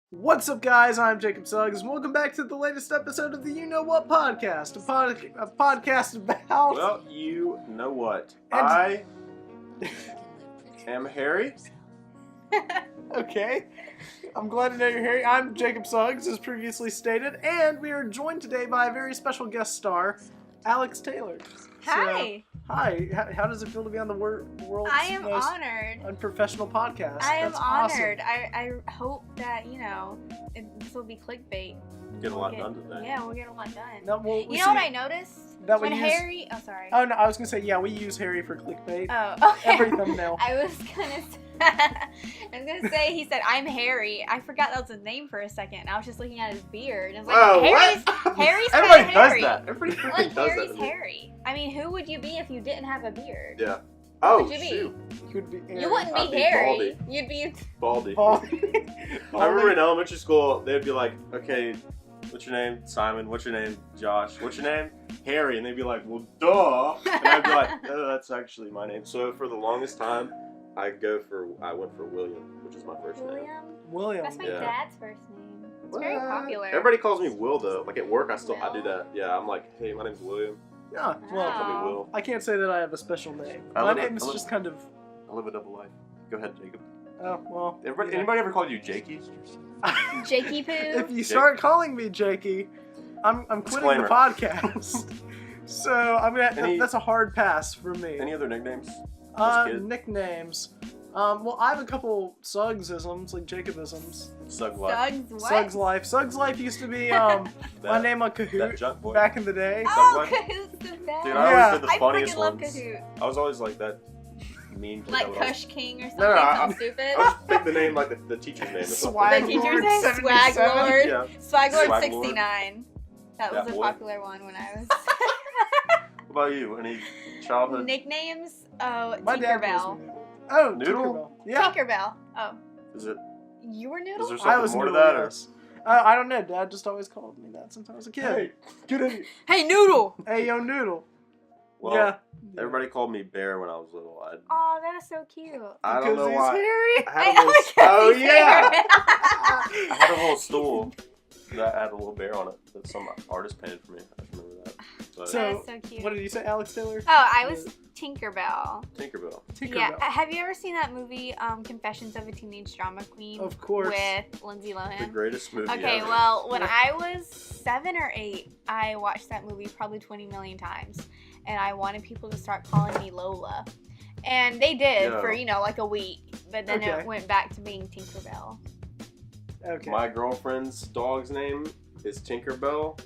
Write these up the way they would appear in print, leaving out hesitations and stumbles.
What's up, guys? I'm Jacob Suggs, and welcome back to the latest episode of the You Know What podcast, a podcast about... Well, you know what? And- I am Harry. Okay, I'm glad to know you're here. I'm Jacob Suggs, as previously stated, and we are joined today by a very special guest star, Alex Taylor. Hi. Hi, how does it feel to be on the world's I am most honored. unprofessional podcast? I am That's awesome. honored. I hope that, this will be clickbait. Get a lot done today. Yeah, we'll get a lot done. No, well, You know what I noticed? That when we use- Harry... Oh, sorry. Oh, no, I was going to say, yeah, we use Harry for clickbait. Oh, okay. Every thumbnail. I was gonna say, he said, I'm Harry. I forgot that was his name for a second. I was just looking at his beard. And I was like, Oh, Harry's Everybody kinda does hairy. that. Everybody freaking Like, does that. Harry's to me. Harry. I mean, who would you be if you didn't have a beard? Yeah. Oh, would you be? shoot. You would be You wouldn't I'd be be Harry. baldy. You'd be... Baldy. Baldy. I remember in elementary school, they'd be like, okay, what's your name? Simon. What's your name? Josh. What's your name? Harry. And they'd be like, well, duh. And I'd be like, no, that's actually my name. So for the longest time, I went for William, which is my first name. William. That's my Yeah. dad's first name. It's very What? popular. Everybody calls me Will, though. Like at work, I do Will? that. Yeah, I'm like, hey, my name's William. Yeah, well, Call Oh. me Will. I can't say that I have a special name. I My live a- name is I live- just kind of... I live a double life. Go ahead, Jacob. Oh, well... Anybody ever called you Jakey? Jakey Poo. If you start calling me Jakey, I'm quitting Disclaimer. the podcast. So, I'm gonna... Any- that's a hard pass for me. Any other nicknames? as a kid? Nicknames. Well, I have a couple Suggsisms, like Jacobisms. Sug life. Suggs what? Suggs Life. Suggs Life used to be my name on That Kahoot junk boy. back in the day. Oh, Suggs life? Kahoot's the best. Dude, Yeah. I always did the I funniest freaking love ones. Kahoot. I was always like that mean kid. Like that was- Kush King or something. No, I- Stupid. I just picked the name like the teacher's name or something. Swag The teacher's Lord name? 77. Swag Lord. Yeah. Swag Lord Swag 69. That was That a boy. popular one when I was. What about you? Any childhood? Nicknames? Oh, My dad Tinkerbell. calls me Noodle. Oh, Noodle? Tinkerbell. Yeah. Tinkerbell. Oh, Is it? you were Is Noodle? there I something was more to Noodle, that? Or? yes. I don't know. Dad just always called me that since I was a kid. Hey, get in here. Hey, Noodle. Hey, yo, Noodle. Well, yeah. everybody called me Bear when I was little. Oh, that is so cute. I don't know Because why. he's hairy. I had a little, because oh he's yeah! hairy. I had a little stool that had a little bear on it that some artist painted for me. I just remember that. But So, That is so cute. What did you say, Alex Taylor? Oh, I was Tinkerbell. Tinkerbell. Tinkerbell. Yeah, have you ever seen that movie, Confessions of a Teenage Drama Queen? Of course. With Lindsay The Lohan? greatest movie Okay, ever. well, when I was 7 or 8, I watched that movie probably 20 million times. And I wanted people to start calling me Lola. And they did Yeah. for, like a week. But then Okay. it went back to being Tinkerbell. Okay. My girlfriend's dog's name is Tinkerbell,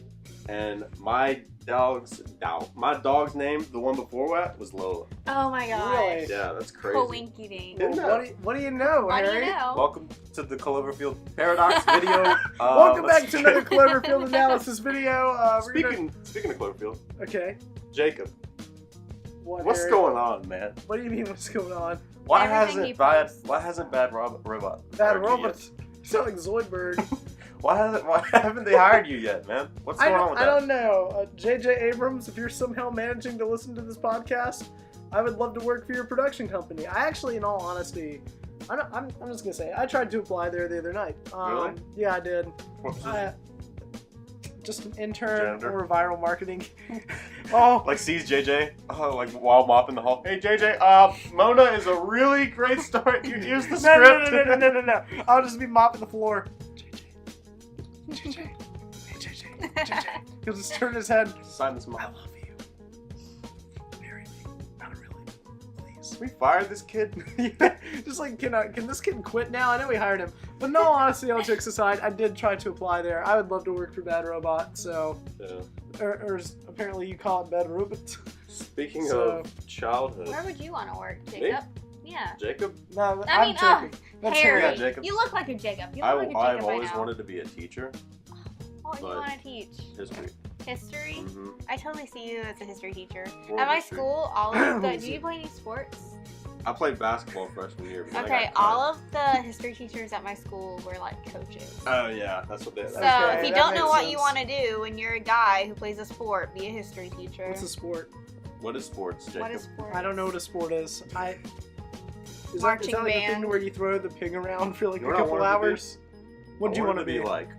and my dog's name, the one before that, was Lola. Oh my gosh. Really? Yeah, that's crazy. Coinky ding. Isn't that- What do you know, What do Harry? you know? Welcome to the Cloverfield Paradox video. Welcome let's back to another get- Cloverfield analysis video. We're gonna- Speaking of Cloverfield, Okay. Jacob, What, what's Harry? going on, man? What do you mean? What's going on? Why Everything he hasn't posts. Bad Robot Bad hired you robots. You sound like Zoidberg. yet? Why haven't they hired you yet, man? What's I going on with that? don't know. J.J. Abrams, if you're somehow managing to listen to this podcast, I would love to work for your production company. I actually, in all honesty, I'm just gonna say I tried to apply there the other night. Really? Yeah, I did. What position? Just an intern Janitor? or viral marketing. Oh, Like sees JJ, like while mopping the hall. Hey JJ, Mona is a really great start. Here's the no, script. no. I'll just be mopping the floor. JJ. Hey, JJ. He'll just turn his head. Sign this I mop. love you. Marry me. Not really. Please. We fired this kid. Yeah, just like, can this kid quit now? I know we hired him. But no, honestly, all jokes aside, I did try to apply there. I would love to work for Bad Robot, so... Yeah. Or apparently you call it Bad Robot. Speaking So- of childhood, Where would you want to work, Me? Jacob? Yeah. Jacob, No, I mean, I'm joking. That's Harry. Yeah, Jacob. You look like a Jacob. You look like a Jacob I've by always now. wanted to be a teacher. What do you but- want to teach? History. History? Mm-hmm. I totally see you as a history teacher. World At my history. school, all of the... Do you play any sports? I played basketball freshman year. But then I Okay, got cut. all of the history teachers at my school were like coaches. Oh yeah, that's what they. So Okay, if you that don't know makes what sense. you want to do and you're a guy who plays a sport, be a history teacher. What's a sport? What is sports, Jacob? What is sport? I don't know what a sport is. Is Marching that like a thing band. where you throw the ping around for like You a know what I couple wanted to do? hours? What do you want to be? Like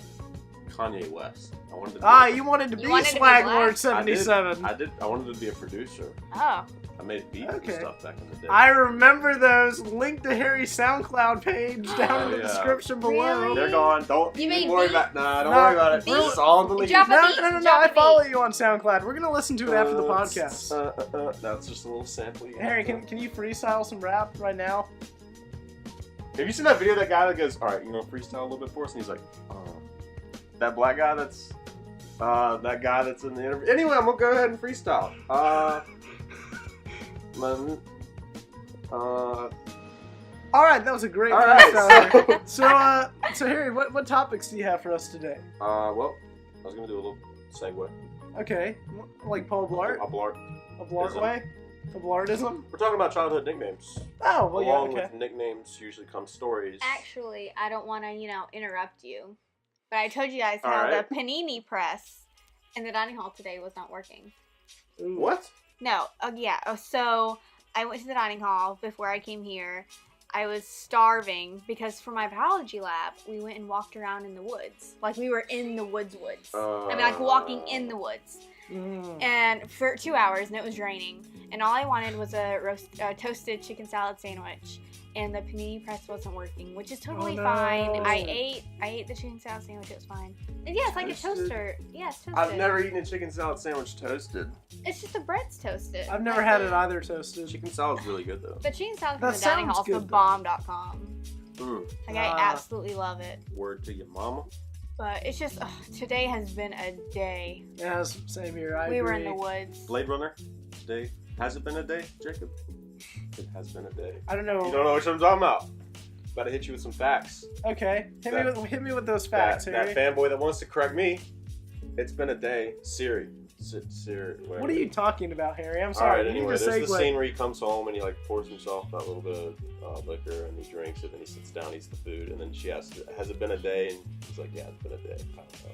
Kanye West. I wanted to be you wanted to be wanted to be Swag what? Lord 77. I wanted to be a producer. Oh. I made beats and stuff back in the day. I remember those. Link to Harry's SoundCloud page down in the description below. Really? They're gone. Don't You made worry beats? about. Don't worry about it. It's all in the link. Drop a beat. No. Drop I a follow beat. you on SoundCloud. We're gonna listen to it after the podcast. That's just a little sample. Harry, can you freestyle some rap right now? Have you seen that video of that guy that goes, all right, freestyle a little bit for us? And he's like, that black guy that's in the interview. Anyway, I'm going to go ahead and freestyle. All right, that was a great all right, freestyle. So Harry, what topics do you have for us today? Well, I was going to do a little segue. Okay, like Paul Blart? A Blart. A Blart way? A Blartism? We're talking about childhood nicknames. Oh, well, Along yeah, with nicknames usually come stories. Actually, I don't want to, interrupt you. But I told you guys how the panini press in the dining hall today was not working. Ooh. What? No. Yeah. So I went to the dining hall before I came here. I was starving because for my biology lab, we went and walked around in the woods. Like we were in the woods. Like walking in the woods. And for 2 hours, and it was raining. And all I wanted was a toasted chicken salad sandwich. And the panini press wasn't working, which is totally fine. I ate the chicken salad sandwich. It was fine. And yeah, it's like a toaster. Yeah, it's toasted. I've never eaten a chicken salad sandwich toasted. It's just the bread's toasted. I've never had it either toasted. Chicken salad's really good though. The chicken salad from That the dining sounds hall is good, bomb.com. Like I absolutely love it. Word to your mama. But it's just today has been a day. Yeah, same here. I We agree. were in the woods. Blade Runner. Today has it been a day, Jacob? It has been a day. I don't know. You don't know what I'm talking about. About to hit you with some facts. Okay, hit me with those facts, Harry. That fanboy that wants to correct me. It's been a day. Siri. What are you talking about, Harry? I'm sorry. Alright, You need anyway, to there's the segue. scene where he comes home and he pours himself that little bit of liquor and he drinks it and he sits down, eats the food, and then she asks, has it been a day? And he's like, yeah, it's been a day. I don't know.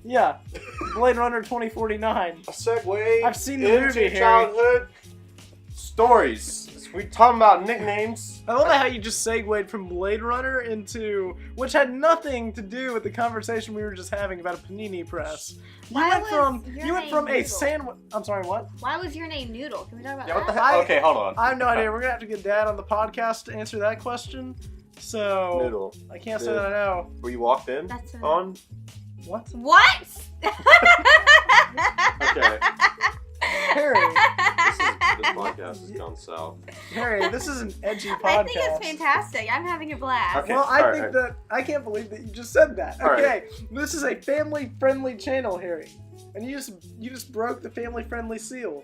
Yeah, Blade Runner 2049. A segue. I've seen the movie, Harry. Childhood stories. We talking about nicknames. I love how you just segued from Blade Runner into, which had nothing to do with the conversation we were just having about a panini press. You went from a sandwich. I'm sorry, what? Why was your name Noodle? Can we talk about Yeah, what the that? heck? Okay, hold on. I have no idea. We're gonna have to get Dad on the podcast to answer that question. So Noodle. I can't say that I know. Were you walked in That's on? What? What? Okay. Harry, This podcast has gone south. Harry, this is an edgy podcast. I think it's fantastic. I'm having a blast. Okay. Well, I All think right. that I can't believe that you just said that. All Okay, This is a family-friendly channel, Harry, and you just broke the family-friendly seal.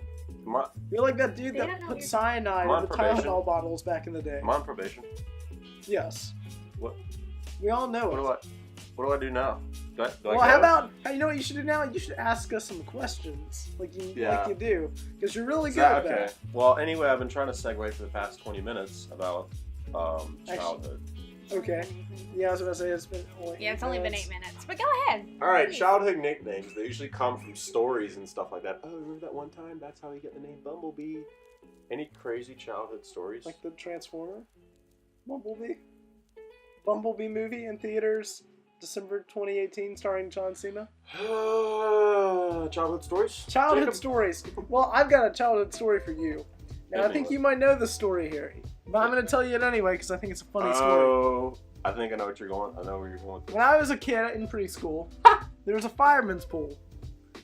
You're like that dude They that don't know put you're- cyanide I'm on in the probation. Tylenol bottles back in the day. I'm on probation. Yes. What? We all know it. What do I do now? Do I Well, go? how about, you know what you should do now? You should ask us some questions, like you do, because you're really good at okay. that. Well, anyway, I've been trying to segue for the past 20 minutes about childhood. Okay. Yeah, I was about to say it's been only. Yeah, it's only been 8 minutes. But go ahead. All right, Please. childhood nicknames. They usually come from stories and stuff like that. Oh, remember that one time? That's how you get the name Bumblebee. Any crazy childhood stories? Like the Transformer, Bumblebee movie in theaters, December 2018, starring John Cena. Childhood stories? Childhood Jacob? stories. Well, I've got a childhood story for you. Now, I think you might know this story, Harry, but I'm going to tell you it anyway because I think it's a funny story. Oh, I think I know what you're going. I know where you're going. When I was a kid in preschool, there was a fireman's pool.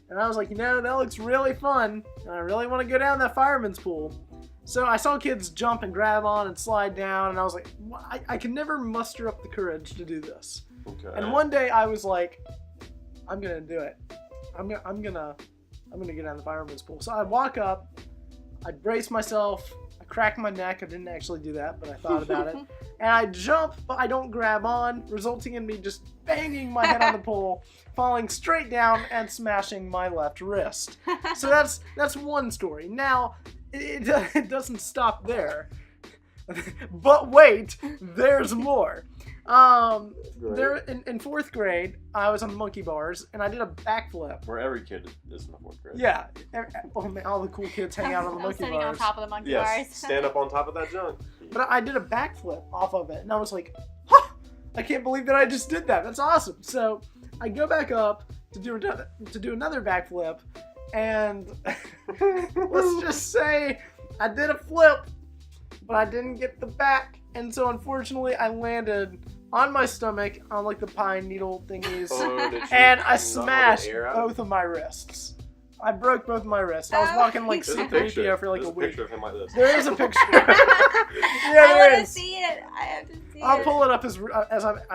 And I was like, that looks really fun. And I really want to go down that fireman's pool. So I saw kids jump and grab on and slide down. And I was like, I can never muster up the courage to do this. Okay. And one day I was like, I'm going to do it. I'm gonna get down the fireman's pool. So I walk up, I brace myself, I crack my neck. I didn't actually do that, but I thought about it. And I jump, but I don't grab on, resulting in me just banging my head on the pole, falling straight down and smashing my left wrist. So that's one story. Now, it doesn't stop there. But wait, there's more. There in 4th grade, I was on monkey bars and I did a backflip. Where every kid is in the 4th grade. Yeah, all the cool kids hang out on the I'm monkey sitting bars. on top of the monkey Yes, bars. stand up on top of that junk. But I did a backflip off of it, and I was like, huh! I can't believe that I just did that. That's awesome. So I go back up to do another backflip, and let's just say I did a flip, but I didn't get the back, and so unfortunately I landed on my stomach on like the pine needle thingies, and I smashed both of my wrists. I broke both of my wrists. I was walking like C-3PO for like a week. There's a picture of him like this. There is a picture. I want to see it. I have to see I'll it. pull it up as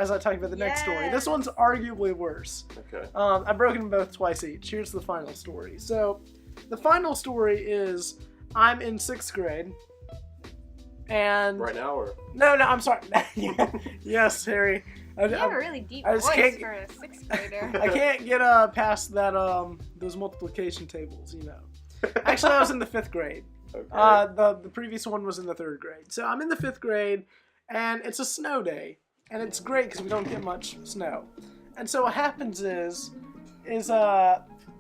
I talk about the next story. This one's arguably worse. Okay. I've broken them both twice each. Here's the final story. So, the final story is I'm in 6th grade, and Right now, or no, I'm sorry. Yes, Harry. You have a really deep I voice just can't- for a 6th grader. I can't get past that those multiplication tables. Actually, I was in the 5th grade. okay. The previous one was in the 3rd grade. So I'm in the 5th grade, and it's a snow day, and it's great because we don't get much snow. And so what happens is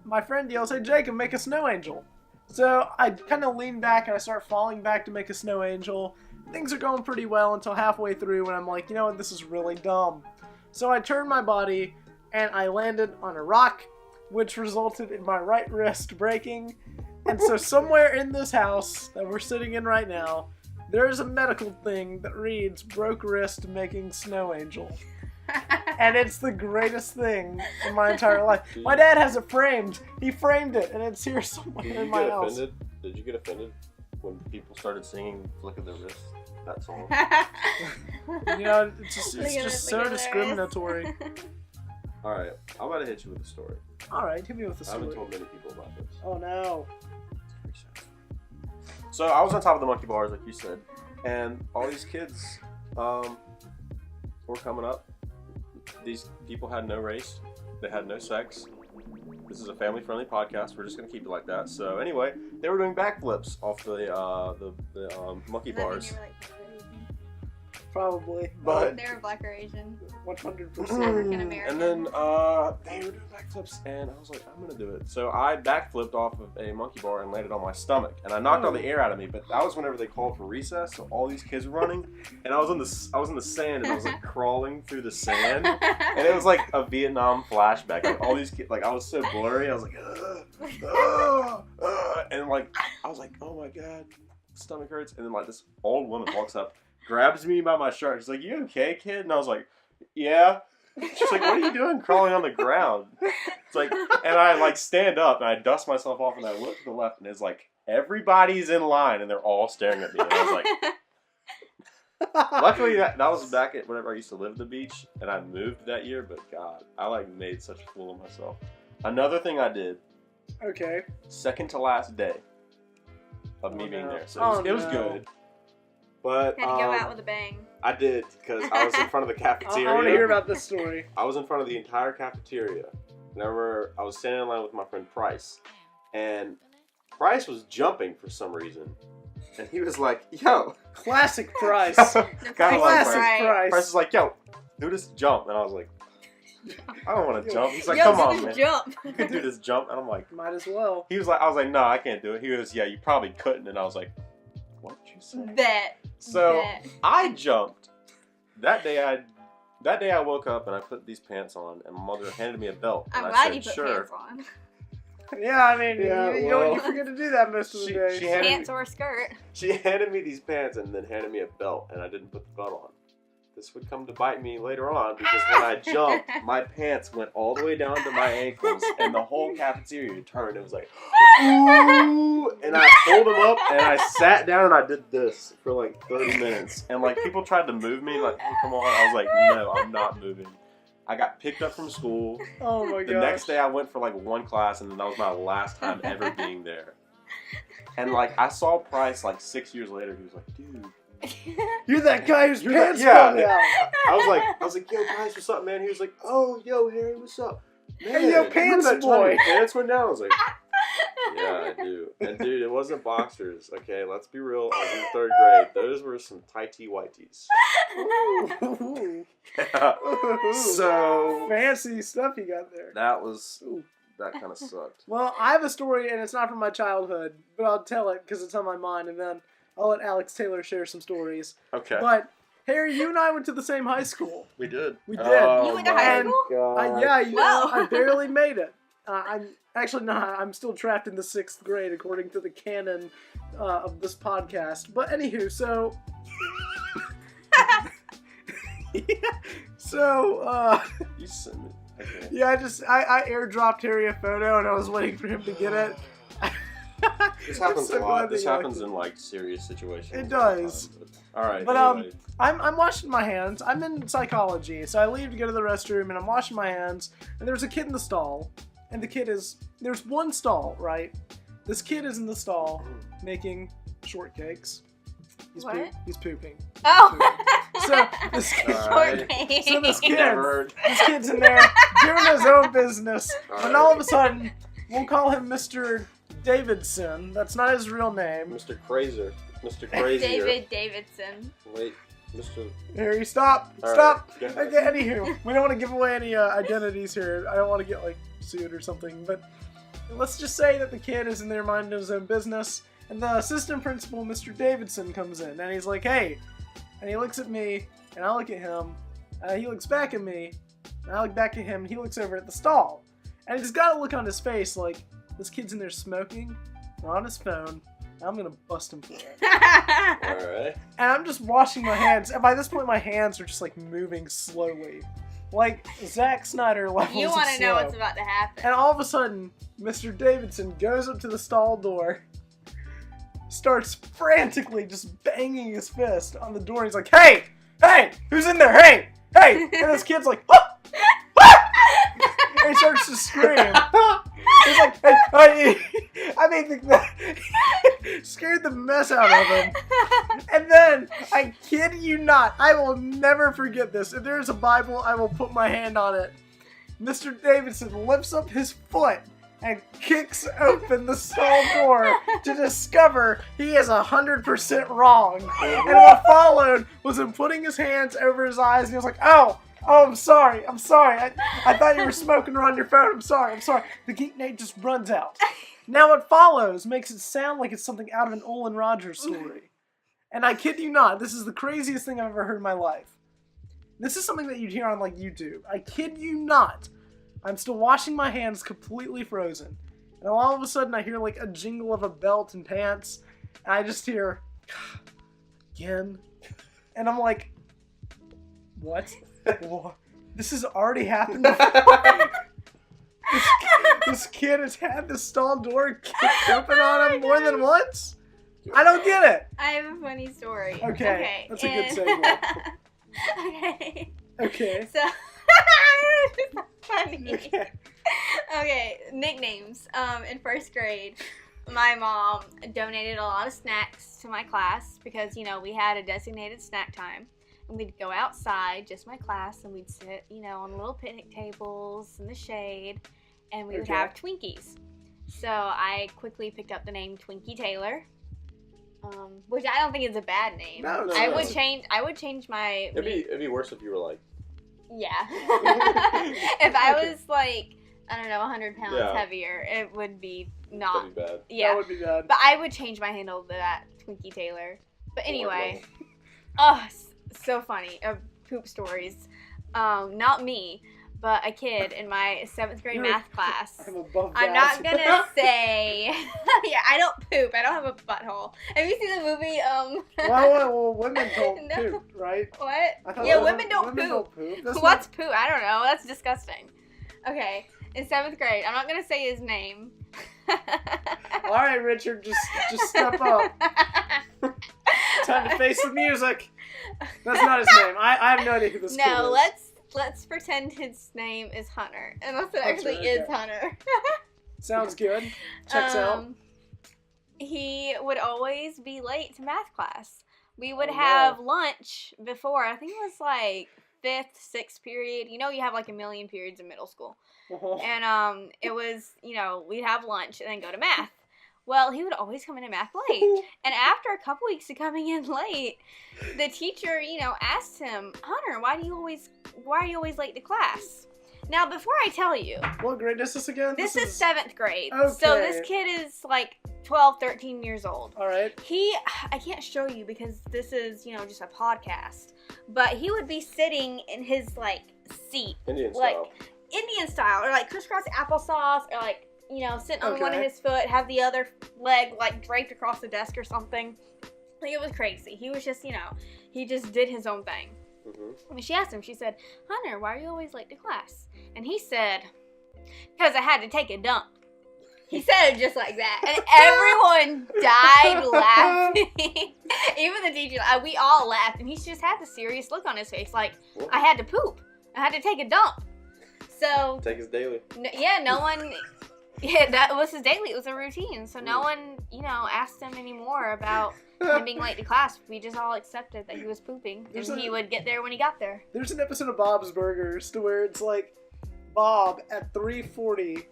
my friend yells, "Hey Jacob, make a snow angel." So I kind of lean back and I start falling back to make a snow angel. Things are going pretty well until halfway through when I'm like, you know what, this is really dumb. So I turned my body and I landed on a rock, which resulted in my right wrist breaking. And so somewhere in this house that we're sitting in right now, there's a medical thing that reads broke wrist making snow angel. And it's the greatest thing in my entire life. My dad has it framed. He framed it, and it's here somewhere Did in you my get house. offended? Did you get offended when people started singing "Flick of the Wrist"? That song. It's Look at just it, so look at discriminatory. All right, I'm about to hit you with a story. All right, hit me with the I haven't story. told many people about this. Oh no. So I was on top of the monkey bars, like you said, and all these kids were coming up. These people had no race, they had no sex. This is a family-friendly podcast. We're just gonna keep it like that. So anyway, they were doing backflips off the monkey bars. Probably. But They were black or Asian. 100%. African American. and then they were doing backflips, and I was like, I'm gonna do it. So I backflipped off of a monkey bar and landed on my stomach, and I knocked all the air out of me. But that was whenever they called for recess, so all these kids were running, and I was in the sand, and I was like crawling through the sand, and it was like a Vietnam flashback. Like all these kids, like I was so blurry, I was like, and like I was like, oh my god, stomach hurts, and then like this old woman walks up, grabs me by my shirt. She's like, "You okay, kid?" And I was like, "Yeah." She's like, "What are you doing crawling on the ground?" It's like, and I like stand up and I dust myself off and I look to the left and it's like everybody's in line and they're all staring at me. And I was like, luckily that was back at whenever I used to live at the beach and I moved that year. But God, I like made such a fool of myself. Another thing I did, Okay. second to last day of me being there, so it was no. good. But Had to go out with a bang. I did because I was in front of the cafeteria. I want to hear about this story. I was in front of the entire cafeteria. Whenever I was standing in line with my friend Price, and Price was jumping for some reason, and he was like, "Yo, Classic Price. Kinda The like Classic right. Price. Price was like, "Yo, do this jump," and I was like, "I don't want to jump." He's like, Yo, "Come do on, this man, jump. you could do this jump," and I'm like, Might as well. I was like, "No, I can't do it." He goes, "Yeah, you probably couldn't," and I was like, "What'd you say?" Bet. So Bet. I jumped. That day I woke up and I put these pants on, and my mother handed me a belt. And I'm I glad said, you put "Sure." pants on. Yeah, I mean, Yeah, you well. forget to do that most of the She day. handed Pants or a skirt. She handed me these pants and then handed me a belt, and I didn't put the belt on. This would come to bite me later on because when I jumped, my pants went all the way down to my ankles, and the whole cafeteria turned. It was like, ooh! And I pulled them up, and I sat down, and I did this for like 30 minutes. And like people tried to move me, like, "Hey, come on." I was like, "No, I'm not moving." I got picked up from school. Oh my god. The next day I went for like one class, and then that was my last time ever being there. And like I saw Price like 6 years later. He was like, "Dude." You're that guy whose You're that- pants yeah. fall down. I was like, "Yo, Price, what's up, man?" He was like, "Oh, yo, Harry, what's up?" Man, Hey, yo, remember pants that time boy. your pants went down? I was like, "Yeah, I do." And dude, it wasn't boxers. Okay, let's be real. I was in 3rd grade. Those were some tight whiteys. Ooh. So Fancy stuff you got there. that kind of sucked. Well, I have a story, and it's not from my childhood, but I'll tell it because it's on my mind, and then I'll let Alex Taylor share some stories. Okay. But Harry, you and I went to the same high school. We did. We did. You went to high my school? God. Whoa. I barely made it. I'm actually not. I'm still trapped in the 6th grade, according to the canon of this podcast. But anywho, so You sent me. Okay. yeah, I airdropped Harry a photo, and I was waiting for him to get it. This happens I'm so a lot. glad This that you happens liked in like serious situations. It does. All right. But anyway. I'm washing my hands. I'm in psychology, so I leave to go to the restroom, and I'm washing my hands. And there's a kid in the stall, and there's one stall, right? This kid is in the stall making shortcakes. What? He's pooping. Oh. So this kid, Alright. so this Never. kid's in there doing his own business, and Alright. all of a sudden, we'll call him Mr. Davidson. That's not his real name. Mr. Crazer. Mr. Crazier. David Davidson. Wait, Mr. Harry, stop! All Stop! right, go Okay, ahead. anywho, we don't want to give away any identities here. I don't want to get like sued or something, but let's just say that the kid is in there minding his own business, and the assistant principal, Mr. Davidson, comes in, and he's like, "Hey," and he looks at me, and I look at him. He looks back at me, and I look back at him, and he looks over at the stall, and he's got a look on his face like this kid's in there smoking or on his phone. And I'm gonna bust him for it. Alright. And I'm just washing my hands, and by this point my hands are just like moving slowly. Like Zack Snyder levels You of want to know slow. what's about to happen. And all of a sudden, Mr. Davidson goes up to the stall door, starts frantically just banging his fist on the door, and he's like, "Hey! Hey! Who's in there? Hey! Hey!" And this kid's like, "Ah! Ah!" And he starts to scream. He's like, "Hey!" I mean, scared the mess out of him. And then, I kid you not, I will never forget this. If there is a Bible, I will put my hand on it. Mr. Davidson lifts up his foot and kicks open the stall door to discover he is 100% wrong. And what followed was him putting his hands over his eyes, and he was like, "Oh, I'm sorry. I thought you were smoking or on your phone. I'm sorry. The Geek Nate just runs out. Now what follows makes it sound like it's something out of an Olin Rogers story. And I kid you not, this is the craziest thing I've ever heard in my life. This is something that you'd hear on like YouTube. I kid you not. I'm still washing my hands completely frozen. And all of a sudden I hear like a jingle of a belt and pants. And I just hear, again. And I'm like, what? This has already happened before. This kid has had the stall door kicked open on him more than once? I don't get it. I have a funny story. Okay, that's a good Okay. Okay. So, it's funny. Okay, nicknames. In 1st grade, my mom donated a lot of snacks to my class because, you know, we had a designated snack time. And we'd go outside, just my class, and we'd sit, you know, on little picnic tables in the shade, and we would have Twinkies. So I quickly picked up the name Twinkie Taylor, which I don't think is a bad name. No. I would change my. It'd be worse if you were like. Yeah. If I was like, I don't know, 100 pounds heavier, it would be not. That'd be bad. Yeah. That would be bad. But I would change my handle to that Twinkie Taylor. But anyway, oh, so funny. Poop stories. Not me, but a kid in my 7th grade math class. I'm above I'm that. not gonna say. Yeah, I don't poop. I don't have a butthole. Have you seen the movie? Well, women don't No. poop, right? What? Yeah, women don't poop. That's What's poop? I don't know. That's disgusting. Okay, in 7th grade, I'm not gonna say his name. All right, Richard, just step up. Time to face the music. That's not his name. I have no idea who this kid is. No, let's pretend his name is Hunter, unless it actually is Hunter. Sounds good. Checks out. He would always be late to math class. We would have lunch before. I think it was like 5th, 6th period. You know, you have like a million periods in middle school. And it was, you know, we'd have lunch and then go to math. Well, he would always come in math late. And after a couple weeks of coming in late, the teacher, you know, asked him, "Hunter, why are you always late to class?" Now, before I tell you, what grade is this again? This is 7th grade. Okay. So this kid is like 12, 13 years old. All right. I can't show you because this is, you know, just a podcast. but he would be sitting in his like seat, Indian like style. Indian style, or like crisscross applesauce, or like, you know, sitting on one of Okay. his foot, have the other leg like draped across the desk or something. Like, it was crazy. He was just, you know, he just did his own thing. Mm-hmm. And she asked him, she said, Hunter, why are you always late to class? And he said, because I had to take a dump. He said it just like that. And everyone died laughing. Even the teacher, we all laughed. And he just had the serious look on his face, like, I had to poop. I had to take a dump. So, Take his daily. no one, that was his daily. It was a routine. So no one, you know, asked him anymore about him being late to class. We just all accepted that he was pooping. And he would get there when he got there. There's an episode of Bob's Burgers to where it's like Bob at 3:40.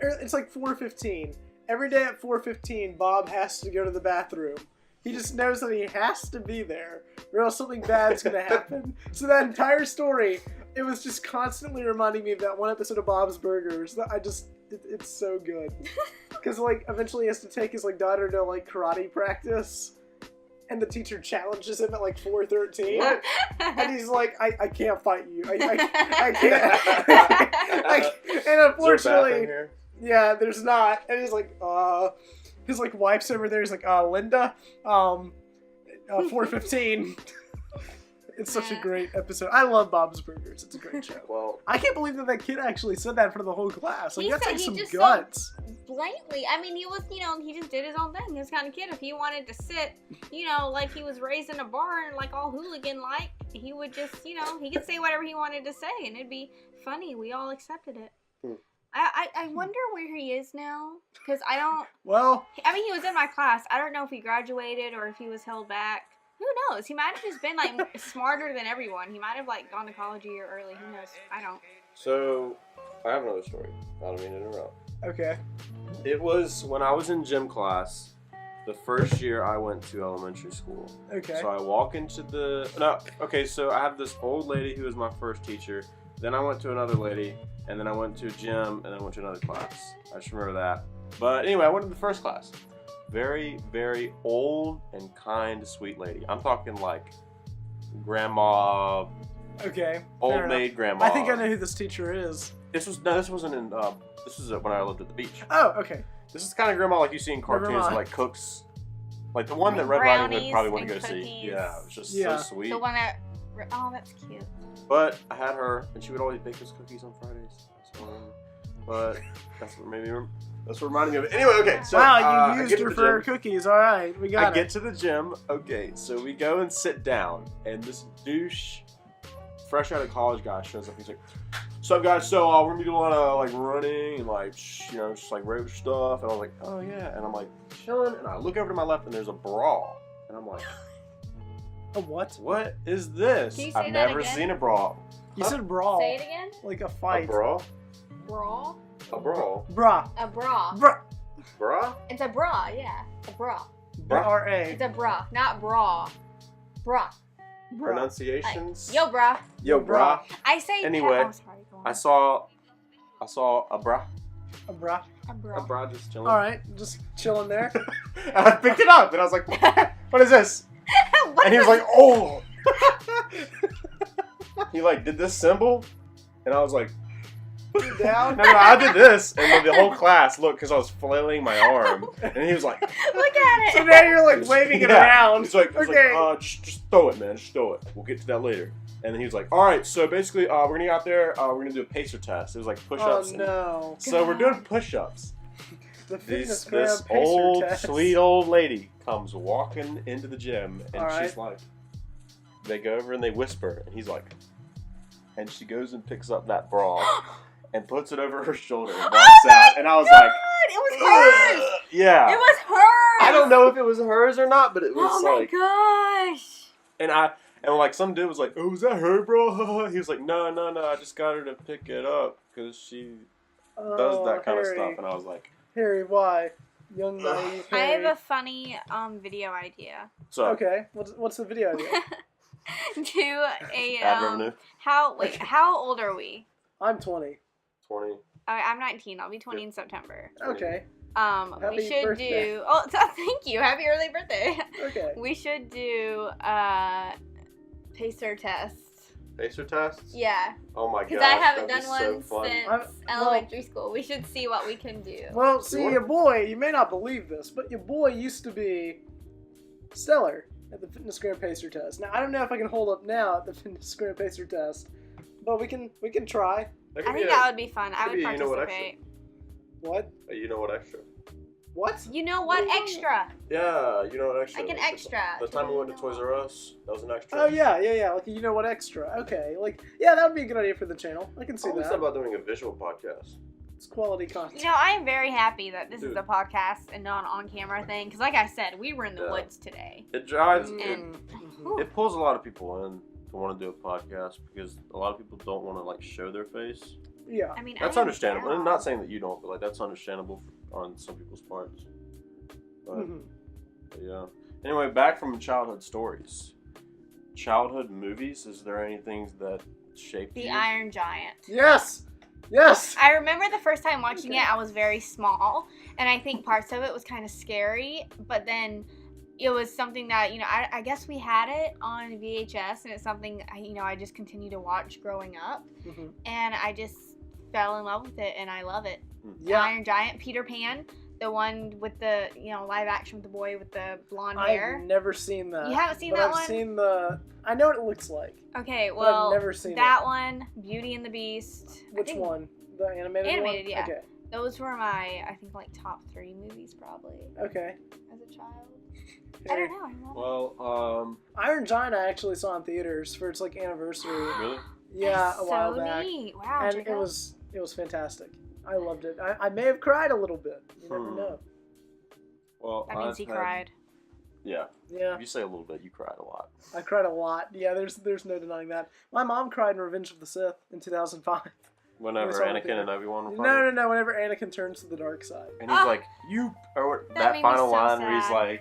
It's like 4:15. Every day at 4:15, Bob has to go to the bathroom. He just knows that he has to be there, or else something bad's gonna happen. So that entire story, it was just constantly reminding me of that one episode of Bob's Burgers. That it's so good. Because like eventually he has to take his like daughter to like karate practice, and the teacher challenges him at like 4:13. And he's like, I can't fight you. I can't. Like, and unfortunately, yeah, there's not. And he's like, his like wife's over there. He's like, Linda, 4:15. It's such a great episode. I love Bob's Burgers. It's a great show. Well, I can't believe that kid actually said that in front of the whole class. Like, He that's said like he some just guts. Blatantly. I mean, he was, you know, he just did his own thing. He was kind of kid. If he wanted to sit, you know, like he was raised in a barn, like all hooligan-like, he would just, you know, he could say whatever he wanted to say, and it'd be funny. We all accepted it. I wonder where he is now, because I don't, Well, I mean, he was in my class. I don't know if he graduated or if he was held back. Who knows? He might have just been, like, smarter than everyone. He might have, like, gone to college a year early. Who knows? I don't. so I have another story. I don't mean to interrupt. okay. It was when I was in gym class, the first year I went to elementary school. Okay. So I walk into so I have this old lady who was my first teacher. Then I went to another lady, and then I went to a gym, and then I went to another class. I just remember that. But anyway, I went to the first class. Very, very old and kind, sweet lady. I'm talking like grandma, Okay. old fair maid enough. grandma. I think I know who this teacher is. This wasn't in. This was when I lived at the beach. Oh, okay. This is the kind of grandma like you see in cartoons, mind. like cooks, like the one that Red Brownies Riding Hood probably wouldn't and go see. cookies. Yeah, it was just Yeah. so sweet. The one that, oh, that's cute. But I had her, and she would always bake us cookies on Fridays. So, but that's what made me. That's what reminded me of it. Anyway, okay. So Wow, I you get used to her the for her gym. cookies. All right, we got I it. get to the gym. Okay, so we go and sit down, and this douche, fresh out of college guy, shows up. He's like, "What's up, guys? So we're gonna do a lot of like running and like just like regular stuff." And I was like, "Oh yeah," and I'm like chilling, and I look over to my left, and there's a bra, and I'm like, A what? "What is this? Can you say I've that never again? seen a bra." You said brawl. Say it again. Like a A fight. bra? Bra. A bra? Bra. A bra. Bra. Bra? It's a bra, yeah. A bra. B-R-A. It's a bra, not bra. Bra. Bra. Pronunciations? Yo, bra. Yo, bra. I say. Anyway, oh, sorry. Go on. I saw a bra. A bra. A A bra. bra just chilling. All right, just chilling there. And I picked it up, and I was like, "What is this?" What And he was the- like, "Oh." He like did this symbol, and I was like, Down. "No, I did this," and then the whole class looked because I was flailing my arm, and he was like, Look at it. So now you're like waving it Yeah. around. He's like, Okay. just throw it, man, just throw it. We'll get to that later." And then he was like, "All right, so basically, we're gonna get out there. We're gonna do a pacer test. It was like Oh push-ups. no. So we're doing push-ups. The fitness This pacer old, test. sweet old lady comes walking into the gym, and All she's like, they go over and they whisper, and he's like, and she goes and picks up that bra and puts it over her shoulder and walks out. And I was like, It was hers. "Ugh." Yeah. It was hers. I don't know if it was hers or not, but it was Oh my like, gosh. and like some dude was like, "Oh, is that her, bro?" He was like, No, I just got her to pick it up because she does that kind of Harry. stuff. And I was like, Harry, why? Young naive I Harry. have a funny video idea. "So Okay, what's the video idea? Do a ad revenue, how old are we? I'm 20. 20." I'm 19. I'll be 20 in September. Okay. We Happy should birthday. do. Oh, thank you. Happy early birthday. Okay. We should do pacer test. Pacer tests? Yeah. Oh my god. Because I haven't done one so since well, elementary school. We should see what we can do. Well, see, your boy, you may not believe this, but your boy used to be stellar at the Fitness Gram Pacer test. Now, I don't know if I can hold up now at the Fitness Gram Pacer test, but we can try. I think that would be fun. I would you know what participate. What? You know what extra? What? You know what extra? Yeah, you know what extra. Like an extra. The time we went to Toys R Us, that was an extra. Oh, yeah. Like, you know what extra. Okay. Like, yeah, that would be a good idea for the channel. I can see I always that. thought about doing a visual podcast. It's quality content. You know, I am very happy that this is Dude. a podcast and not an on-camera thing. Because like I said, we were in the woods today. It drives, And it pulls a lot of people in to want to do a podcast because a lot of people don't want to like show their face. Yeah. I mean, That's I am understandable. down. I'm not saying that you don't, but like that's understandable on some people's parts. But, but yeah. Anyway, back from childhood stories. Childhood movies. Is there anything that shaped The you? Iron Giant. Yes. Yes. I remember the first time watching it, I was very small, and I think parts of it was kind of scary, but then it was something that, you know, I guess we had it on VHS, and it's something, you know, I just continued to watch growing up, and I just fell in love with it, and I love it. The Yeah. Iron Giant, Peter Pan, the one with the, you know, live action with the boy with the blonde hair. I've never seen that. You haven't seen but that I've one? seen the. I know what it looks like. Okay, But well, I've never seen that one, Beauty and the Beast. I Which think one? The animated one? Animated, yeah. Okay. Those were my, I think, like top 3 movies probably Okay. as a child. I don't know. I don't know. Well, Iron Giant I actually saw in theaters for its like anniversary. really? Yeah, That's a while so back. neat. Wow, And Jacob. it was fantastic. I loved it. I may have cried a little bit. You never know. Well, That means he cried. Yeah. Yeah. If you say a little bit, you cried a lot. I cried a lot. Yeah, there's no denying that. My mom cried in Revenge of the Sith in 2005. Whenever saw the Anakin theater. and Obi-Wan were fighting. No. Whenever Anakin turns to the dark side. And he's Ah. like, you, or That that made me final so line where sad.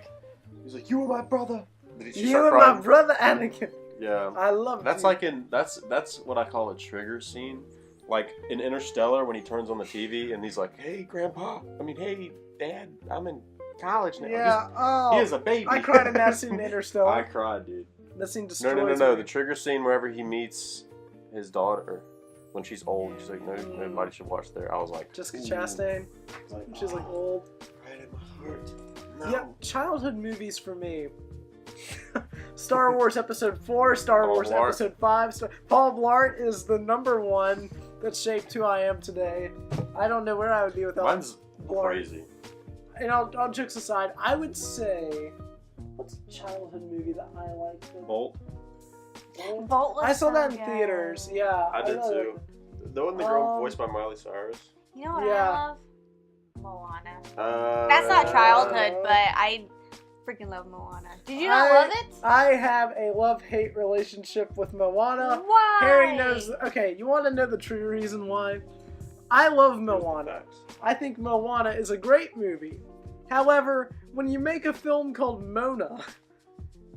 he's like, you are my brother. Did she You start are crying? my brother, Anakin. Yeah. I love That's you. like that's what I call a trigger scene. Like in Interstellar when he turns on the TV and he's like, hey, hey, Dad, I'm in college now. Yeah. He is a baby. I cried in that scene in Interstellar. I cried, dude. That scene destroys No. me. The trigger scene wherever he meets his daughter when she's old. She's like, nobody should watch there. I was like, Jessica ooh. Chastain. Like, She's like old. right in my heart. No. Yeah, childhood movies for me. Star Wars Episode 4, Star Paul Wars Blart. Episode 5. Paul Blart is the number one that shaped who I am today. I don't know where I would be without Mine's Blart. crazy. And all jokes aside, I would say, what's a childhood movie that I liked? Bolt. Bolt was I saw so that in good. theaters. Yeah, I did really too. liked it. The one the girl voiced by Miley Cyrus. You know what Yeah. I love? Moana. Uh, That's not childhood, but I freaking love Moana. Did you not love it? I have a love-hate relationship with Moana. Why? Harry knows. Okay, you want to know the true reason why? I love Moana. I think Moana is a great movie. However, when you make a film called Mona,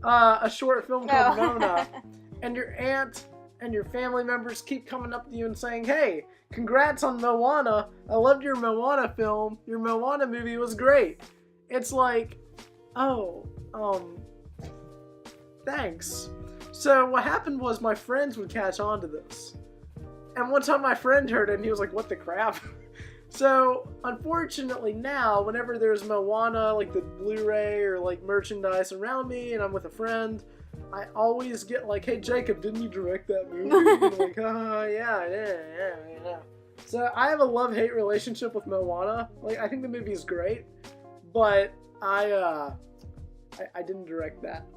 a short film called Mona, and your aunt and your family members keep coming up to you and saying, hey, congrats on Moana. I loved your Moana film. Your Moana movie was great. It's like, oh, thanks. So what happened was my friends would catch on to this. And one time my friend heard it and he was like, what the crap? So, unfortunately now, whenever there's Moana, like the Blu-ray or like merchandise around me and I'm with a friend, I always get like, hey Jacob, didn't you direct that movie? And I'm like, oh yeah. So I have a love-hate relationship with Moana. Like, I think the movie is great, but I didn't direct that.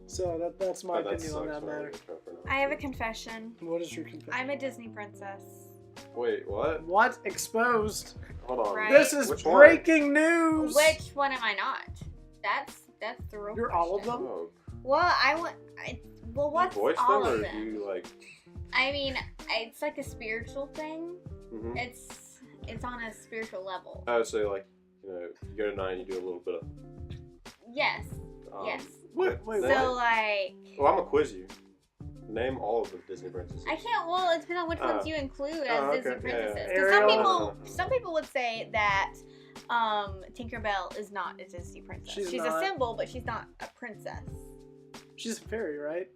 So that's my opinion on that matter. I have a confession. What is your confession? I'm a Disney princess. Wait, what? What? Exposed. Hold on. Right. This is Which one? breaking news. Which one am I not? That's the real You're question. all of them? Oh, Well, what's you voiced all them, of or them? you like? I mean, it's like a spiritual thing. Mm-hmm. It's on a spiritual level. I would say like, you go to 9, you do a little bit of. Yes. Yes. What? Wait, So like, Well, I'm gonna quiz you. Name all of the Disney princesses. I can't. Well, it depends on which ones you include as Disney okay. princesses. Yeah. Because Ariel. some people would say that Tinkerbell is not a Disney princess. She's She's not. a symbol, but she's not a princess. She's a fairy, right?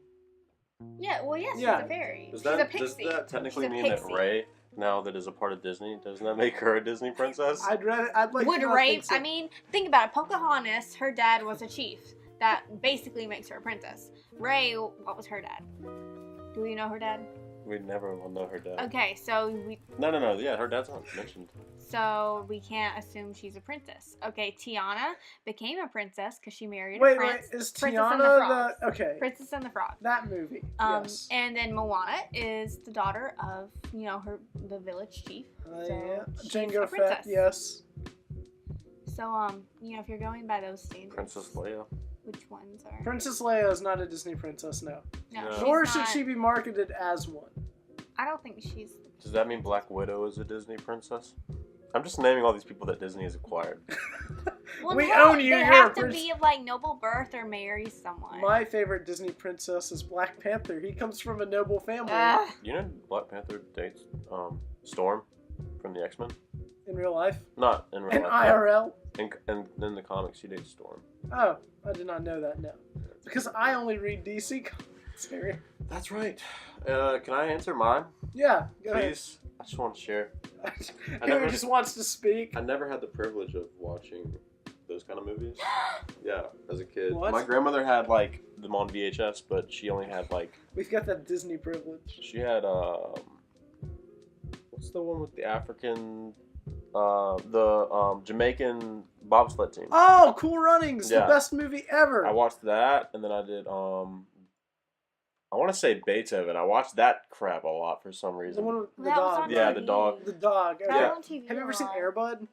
Yeah, well, yes, Yeah. she's a fairy. Does She's a that pixie. technically She's a mean that pixie. Rey, now that is a part of Disney, doesn't that make her a Disney princess? I'd like Would to not Ray? think so. I mean, think about it. Pocahontas, her dad was a chief. That basically makes her a princess. Ray, what was her dad? Do we know her dad? We never will know her dad. Okay, so No. Yeah, her dad's not mentioned. we can't assume she's a princess. Okay, Tiana became a princess because she married a Wait, prince. is Princess and Tiana the Frog. the okay? Princess and the Frog. That movie. Yes. And then Moana is the daughter of the village chief. Yeah. she's Django a Fett. princess. Yes. So if you're going by those standards, Princess Leia. which ones are? Princess Leia is not a Disney princess. No. No, No. she's Nor should not- she be marketed as one. I don't think she's. Does that mean Black Widow is a Disney princess? I'm just naming all these people that Disney has acquired. Well, We no, own you, They you're have a to prince- be of noble birth or marry someone. My favorite Disney princess is Black Panther. He comes from a noble family. Ugh. You know Black Panther dates Storm from the X-Men? In real life. Not in real In life. IRL. And in the comics, she dates Storm. Oh, I did not know that. No, because I only read DC comics. Harry. That's right. Can I answer mine? Yeah. Go Please. I just want to share. ahead. never- Harry just wants to speak. I never had the privilege of watching those kind of movies. Yeah, as a kid. What? My grandmother had them on VHS, but she only had We've got that Disney privilege. she had what's the one with the African the Jamaican bobsled team. Oh, Cool Runnings, Yeah. the best movie ever. I watched that, and then I did I want to say Beethoven. I watched that crap a lot for some the reason. one with the That was dog. on Yeah, TV. the dog. The dog. That Okay. Yeah. was on TV Have you ever seen a lot. Airbud?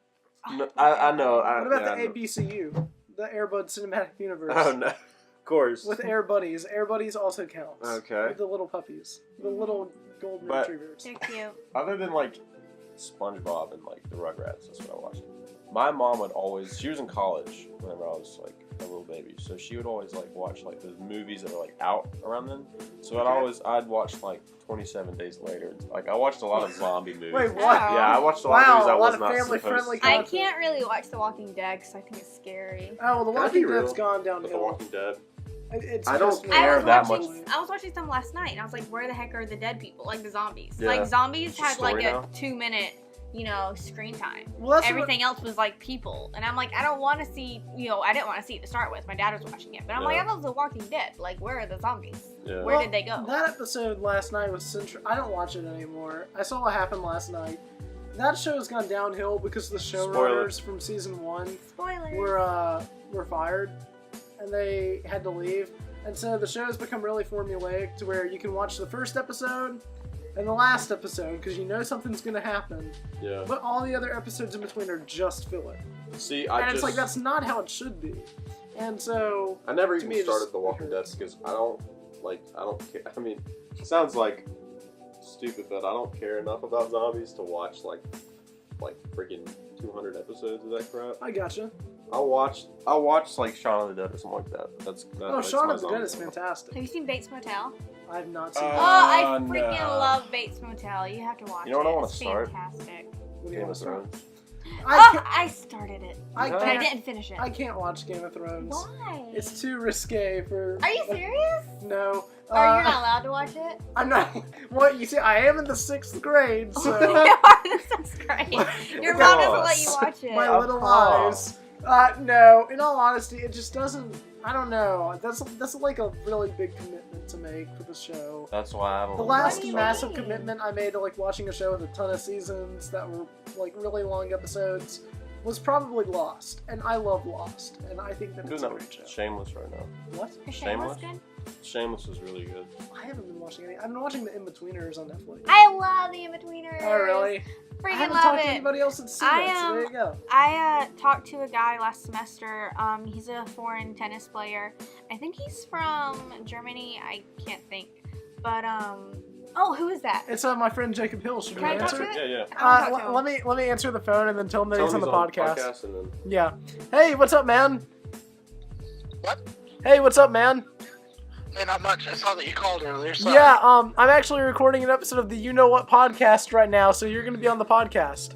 No, I know. What about yeah, the ABCU? The Airbud Cinematic Universe. Oh no, of course. With Air Buddies. Air Buddies also counts. Okay. With the little puppies. The little golden But- retrievers. They're cute. Other than SpongeBob and the Rugrats, that's what I watched. My mom would always. She was in college whenever I was a little baby, so she would always watch the movies that are out around then. So Okay. I'd watch 27 Days Later. I watched a lot of zombie movies. Wait, what? Yeah, I watched a lot of Wow, movies I a lot was of not family-friendly supposed to. I content. can't really watch The Walking Dead because I think it's scary. Oh, well, The Can I Walking be real? Dead's gone With The downhill. Walking Dead. It's I don't just care was that watching, much. I was watching some last night, and I was like, "Where the heck are the dead people? The zombies? Yeah. Zombies It's a had story a now. 2-minute, screen time. Well, that's Everything else was people, and I'm like, I don't want to see. I didn't want to see it to start with. My dad was watching it, but I'm like, Yeah. I love The Walking Dead. Where are the zombies? Yeah. Where did they go? That episode last night was central. I don't watch it anymore. I saw what happened last night. That show has gone downhill because the showrunners from season 1 Spoilers. were fired, and they had to leave. And so the show has become really formulaic to where you can watch the first episode and the last episode because you know something's going to happen, Yeah. but all the other episodes in between are just filler. See, And it's that's not how it should be. And so I never To even me, it started just The Walking Dead because I don't care. I mean, it sounds stupid, but I don't care enough about zombies to watch freaking 200 episodes of that crap. I gotcha. I'll watch Shaun of the Dead or something like that. That's Shaun my of the Dead is zombie. fantastic. Have you seen Bates Motel? I have not seen Oh, it. I no. freaking love Bates Motel. You have to watch it. You know what I wanna It's start? fantastic. What do you Game want of to start? Thrones. I started it, I but I can't. didn't finish it. I can't watch Game of Thrones. Why? It's too risque for. Are you serious? No. Or you're not allowed to watch it? I'm not. What you see? I am in the 6th grade, so you are in 6th grade. Your mom doesn't let you watch it. my Of little course. eyes. No. In all honesty, it just doesn't. I don't know. That's a really big commitment to make for the show. That's why I haven't. The watched last do you massive mean? commitment I made to watching a show with a ton of seasons that were really long episodes was probably Lost, and I love Lost, and I think that I'm it's doing a that great with show. Shameless right now. What? Is Shameless good? Shameless is really good. I haven't been watching any. I've been watching the In-Betweeners on Netflix. I love the In-Betweeners. Oh, really? I Freaking haven't love talked to it. anybody else that's seen I it, so am- there you go. I talked to a guy last semester. He's a foreign tennis player. I think he's from Germany. I can't think. But oh, who is that? It's my friend Jacob Hill. Should we Can I talk answer? to it? Yeah, yeah. I wanna talk to him. Let me answer the phone and then tell him that Tell he's him on the podcast. and then Yeah. Hey, what's up, man? What? Hey, what's up, man? Hey, not much. I saw that you called earlier. So Yeah, I'm actually recording an episode of the You Know What podcast right now, so you're gonna be on the podcast.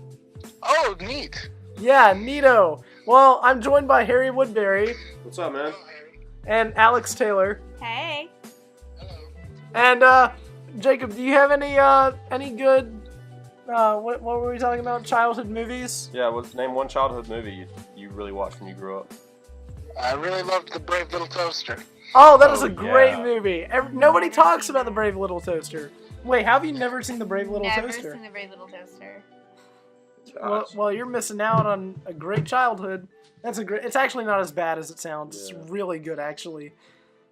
Oh, neat. Yeah, neato. Well, I'm joined by Harry Woodbury what's up, man? Hello, Harry. and Alex Taylor. Hey. Hello. And Jacob, do you have any good what were we talking about? Childhood movies? Yeah, name one childhood movie you really watched when you grew up. I really loved The Brave Little Toaster. Oh, that is a great yeah. movie. Nobody talks about The Brave Little Toaster. Wait, how have you never seen The Brave Little Never Toaster? seen The Brave Little Toaster. Well, you're missing out on a great childhood. It's actually not as bad as it sounds. Yeah. It's really good, actually.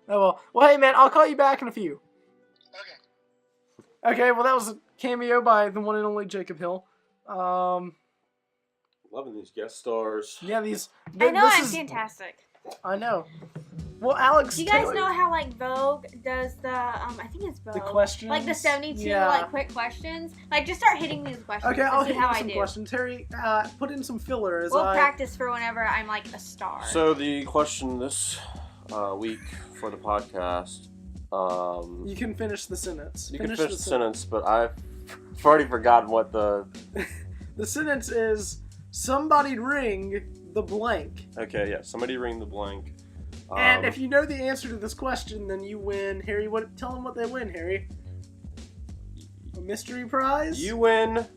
Oh, well. Well, hey, man, I'll call you back in a few. Okay. Okay, well, that was a cameo by the one and only Jacob Hill. Loving these guest stars. Yeah, I know, I'm fantastic. I know. Well, Alex Do you guys Taylor, know how like Vogue does the I think it's Vogue. the questions? Like the 72 Yeah. like quick questions. Like just start hitting me with questions. Okay, to I'll see hit you how with I some do. questions. Harry, put in some filler as We'll I... practice for whenever I'm like a star. So the question this week for the podcast, You can finish the sentence. you can finish the sentence, but I've already forgotten what the... The sentence is, somebody ring the blank. Okay, yeah, somebody ring the blank. And if you know the answer to this question, then you win. Harry, tell them what they win, Harry. A mystery prize? You win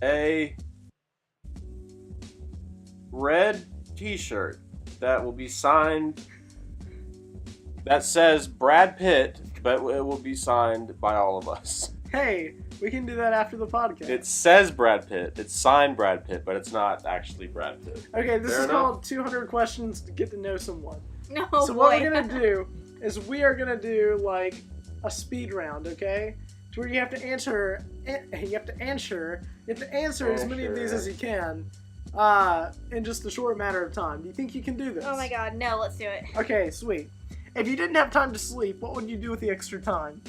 a red t-shirt that will be signed, that says Brad Pitt, but it will be signed by all of us. Hey, we can do that after the podcast. It says Brad Pitt, it's signed Brad Pitt, but it's not actually Brad Pitt. Okay, this Fair is enough. called 200 questions to get to know someone. no So boy. what we're going to do is we are going to do like a speed round, okay? To where you have to answer as many of these as you can in just a short matter of time. Do you think you can do this? Oh my god, no, let's do it. Okay, sweet. If you didn't have time to sleep, what would you do with the extra time?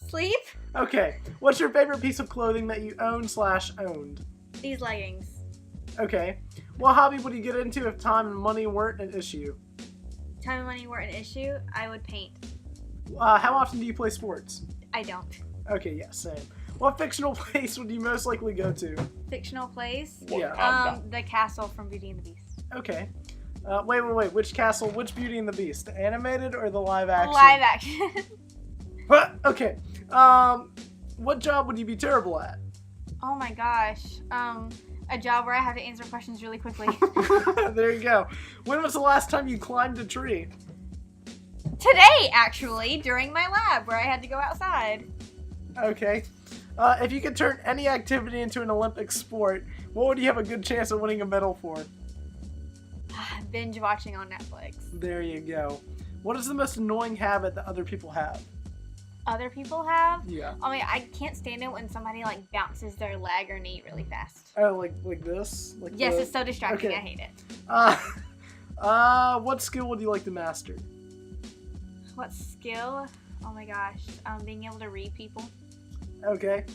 Sleep? Okay, what's your favorite piece of clothing that you own/owned? These leggings. Okay, what hobby would you get into if time and money weren't an issue? Time and money weren't an issue, I would paint. How often do you play sports? I don't. Okay, yeah, same. What fictional place would you most likely go to? Fictional place? Yeah. The castle from Beauty and the Beast. Okay. Wait. Which castle? Which Beauty and the Beast? The animated or the live action? Live action. What? Okay. What job would you be terrible at? Oh my gosh. A job where I have to answer questions really quickly. There you go. When was the last time you climbed a tree? Today, actually, during my lab where I had to go outside. Okay. If you could turn any activity into an Olympic sport, what would you have a good chance of winning a medal for? Binge watching on Netflix. There you go. What is the most annoying habit that other people have? Other people have? Yeah. I mean, I can't stand it when somebody like bounces their leg or knee really fast. Oh, like this? Like Yes, the... it's so distracting. Okay. I hate it. What skill would you like to master? What skill? Oh my gosh. Being able to read people. Okay.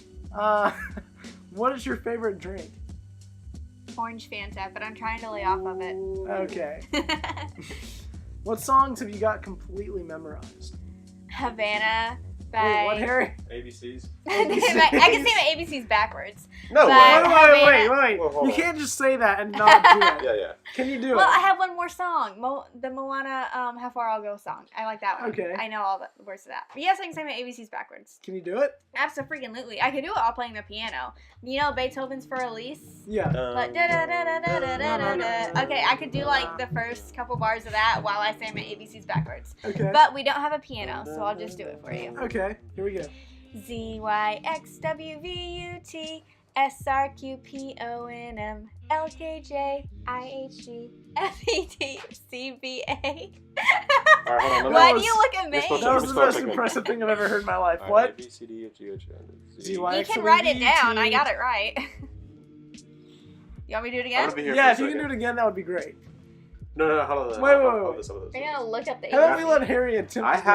What is your favorite drink? Orange Fanta, but I'm trying to lay off of it. Okay. What songs have you got completely memorized? Havana Wait, by... what, Harry? ABCs? I can say my ABCs backwards. No But- way! Wait. Whoa, hold You on. can't just say that and not do it. Yeah. Can you do Well, I it? have one more song. The Moana How Far I'll Go song. I like that one. Okay. I know all the words to that. But yes, I can say my ABCs backwards. Can you do it? Absolutely. I could do it while playing the piano. You know Beethoven's For Elise? Yeah. Like da-da-da-da-da-da-da-da. Okay, I could do like the first couple bars of that while I say my ABCs backwards. Okay. But we don't have a piano, so I'll just do it for you. Okay. Here we go. ZYXWVUT SRQPONM LKJIHGFETCBA. Alright, hold on. Why was- do you look at me? You're supposed That was the Start most picking. impressive thing I've ever heard in my life. Alright, What? A, B, C, D, F, G, H, I, J, K, L, M, N, O, P, ZY. You can write it down. I got it right. You want me to do it I'm again? gonna be here Yeah, if for a you can do second. it again, that would be great. No, hold on. Wait. Hold this. I'm gonna look up the How about we ABC. let Harry attempt I to do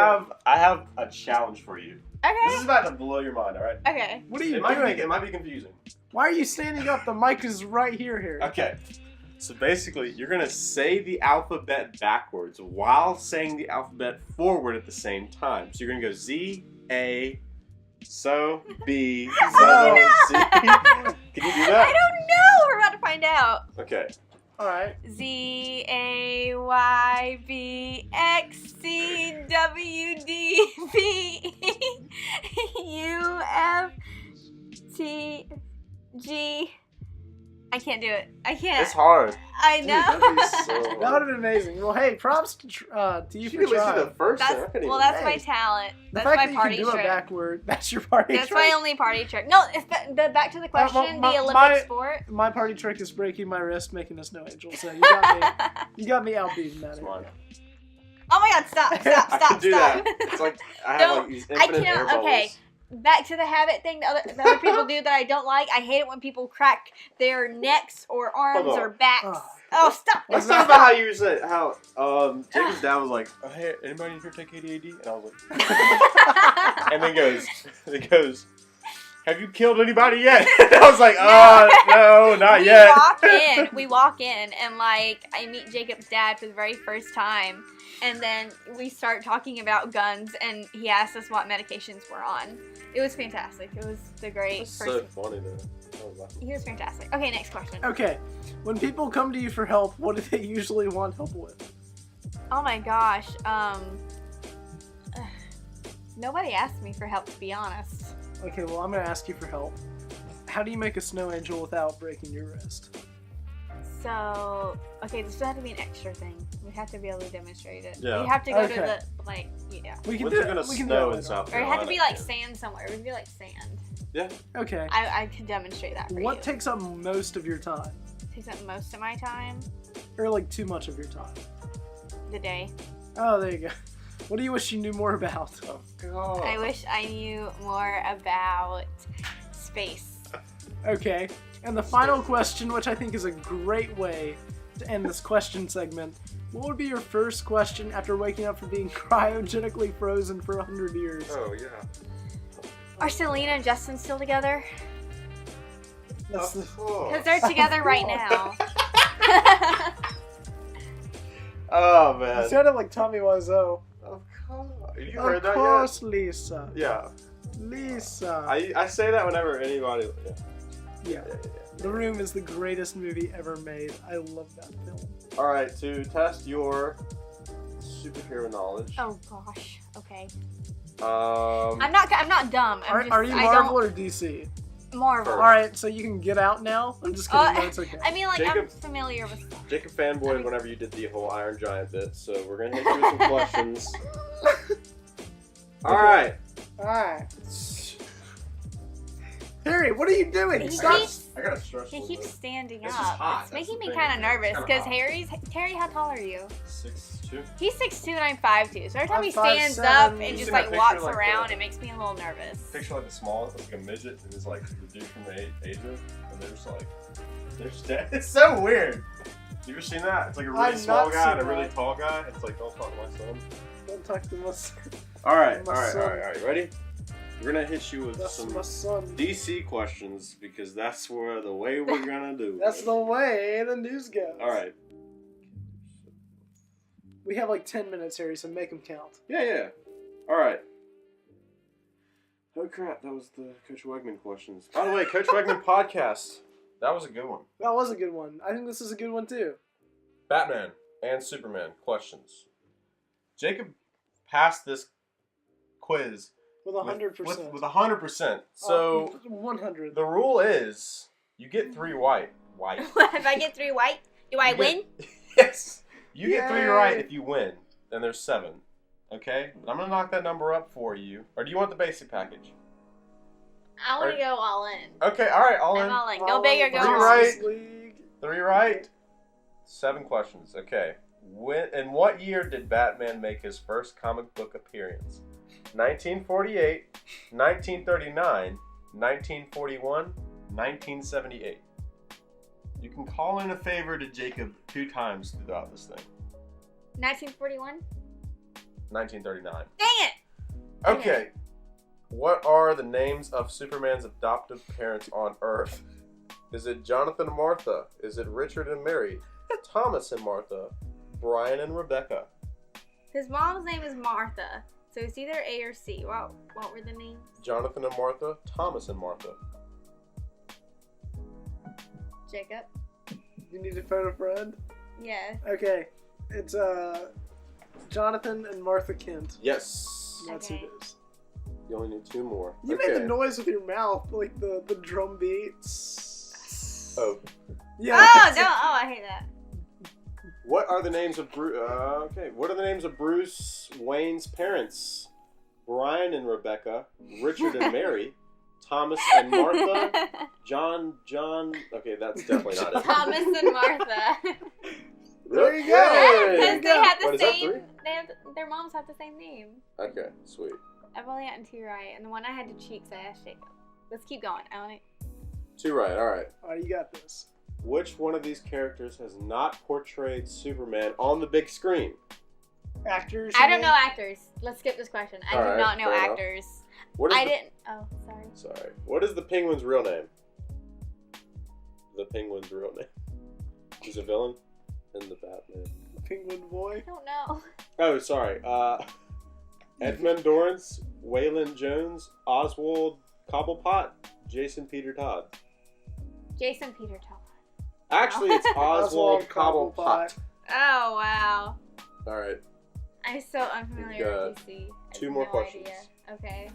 have a challenge for you. This Okay. is about to blow your mind, alright? Okay. it? What are you It might doing? be confusing. Why are you standing up? The mic is right here, Harry. Okay. So basically, you're gonna say the alphabet backwards while saying the alphabet forward at the same time. So you're gonna go Z, A, so, B, so, No. C. Can you do I that? don't know. We're about to find out. Okay. All right. ZAYBXCWDBUFTG. I can't do it. I can't. It's hard. I Dude, know. that'd be so That would have been amazing. Well, hey, props to you You for can at least do trying. the first thing. I That's, couldn't well, even- that's my Hey. talent. The That's fact my that you party can do trick. it backward, that's your party That's trick. my only party trick. No, it's the back to the question, my- the Olympic my- sport. My party trick is breaking my wrist, making a snow angel. So you got me outbeaten that. That's mine. Oh my god, stop. I can do that. It's like I have Don't- like these I infinite air cannot. bubbles. Okay, back to the habit thing. The other people do that I don't like. I hate it when people crack their necks or arms Hold on. or backs. Oh. Oh, stop! Let's talk about how you said how Jacob's dad was like, oh, hey, anybody in here take ADAD? And I was like, and then goes, have you killed anybody yet? And I was like, no, not yet. We walk in, and like I meet Jacob's dad for the very first time, and then we start talking about guns, and he asked us what medications we're on. It was fantastic. It was the great That's first. so funny though. I was laughing. He was fantastic. Okay, next question. Okay, when people come to you for help, what do they usually want help with? Oh my gosh. Nobody asked me for help, to be honest. Okay, well, I'm gonna ask you for help. How do you make a snow angel without breaking your wrist? So, okay, this would have to be an extra thing. We have to be able to demonstrate it. Yeah. We have to go Okay. to the, like, yeah. We can When's do it gonna we can do snow it in later. South Or it Carolina? had to be like sand somewhere. It would be like sand. Yeah. Okay. I could demonstrate that for What you. takes up most of your time? Takes up most of my time? Or like too much of your time? The day. Oh, there you go. What do you wish you knew more about? Oh God. I wish I knew more about space. Okay. And the final question, which I think is a great way to end this question segment. What would be your first question after waking up from being cryogenically frozen for 100 years? Oh yeah. Are Selena and Justin still together? That's the, Because they're together right now. Oh you man. sounded like Tommy Wiseau. Of course. You heard Of that course, Lisa. yet? Yeah. Lisa. I say that whenever anybody. Yeah. The Room is the greatest movie ever made. I love that film. All right, to test your superhero knowledge. Oh gosh. Okay. Um. I'm not dumb. Are you Marvel or DC? Marvel. All right, so you can get out now. I'm just kidding. No, it's okay. I mean, like, I'm Jacob- familiar with stuff. Jacob fanboyed whenever you did the whole Iron Giant bit, so we're gonna hit you with some questions. All right. All right. Harry, what are you doing? He Stop. keeps- I gotta stretch. He keeps standing It's up. just hot, It's that's making the me thing. kind of nervous It's because kinda Terry, how tall are you? 6'2". He's 6'2" and I'm 5'2", so every time I'm he stands 5'7". up You and just see my like picture, walks like, around, the- it makes me a little nervous. Picture like the smallest, like a midget, and it's like the dude from the Asia, and they're just like, it's so weird. You ever seen that? It's like a really I've small not guy and a seen really that. tall guy. It's like, don't talk to my son. Don't talk to my son. All right. My son. Ready? We're gonna hit you with That's some my son. DC questions because that's where the way we're gonna do it. That's the way the news goes. All right. We have like 10 minutes, Harry, so make them count. Yeah. All right. Oh crap! That was the Coach Wegman questions. By the way, Coach Wegman podcast. That was a good one. That was a good one. I think this is a good one too. Batman and Superman questions. Jacob passed this quiz With 100%. with 100%. So 100. the rule is you get 3 white. If I get 3 white, do I You win? Yes. You get 3 Yay. right if you win. Then there's 7. Okay? I'm gonna knock that number up for you. Or do you want the basic package? I want to go all in. Okay. All right. All I'm in. all in. Go big or go Three home. right. League. 3 right. 7 questions. Okay. In what year did Batman make his first comic book appearance? 1948, 1939, 1941, 1978. You can call in a favor to Jacob 2 times throughout this thing. 1941? 1939. Dang it! Okay. What are the names of Superman's adoptive parents on Earth? Is it Jonathan and Martha? Is it Richard and Mary? Thomas and Martha? Brian and Rebecca? His mom's name is Martha, so it's either A or C. What were the names? Jonathan and Martha? Thomas and Martha? Jacob? You need to phone a friend? Yeah. Okay. It's Jonathan and Martha Kent. Yes. That's Okay. who it is. You only need 2 more. You made the noise with your mouth, like the drum beats. Oh. Yeah. Oh no! Oh, I hate that. What are the names of What are the names of Bruce Wayne's parents? Brian and Rebecca, Richard and Mary, Thomas and Martha, John. Okay, that's definitely not it. Thomas and Martha. There you go. Yay! Because they have the What, is that same. 3? They have their moms have the same name. Okay, sweet. I've only gotten 2 right, and the one I had to cheat, so I asked Jacob. Let's keep going. I want 2 right. All right. All right, you got this. Which one of these characters has not portrayed Superman on the big screen? Actors. I you don't mean? know actors. Let's skip this question. I do Alright, not know fair enough. actors. What is I the- didn't. Oh, sorry. Sorry. What is the Penguin's real name? The Penguin's real name. He's a villain in the Batman. Penguin Boy. I don't know. Oh, sorry. Edmund Dorrance, Waylon Jones, Oswald Cobblepot, Jason Peter Todd. Jason Peter Todd. Actually, it's Oswald Cobblepot. Oh wow. All right. I'm so unfamiliar with DC. I have 2 more no questions. idea. Okay.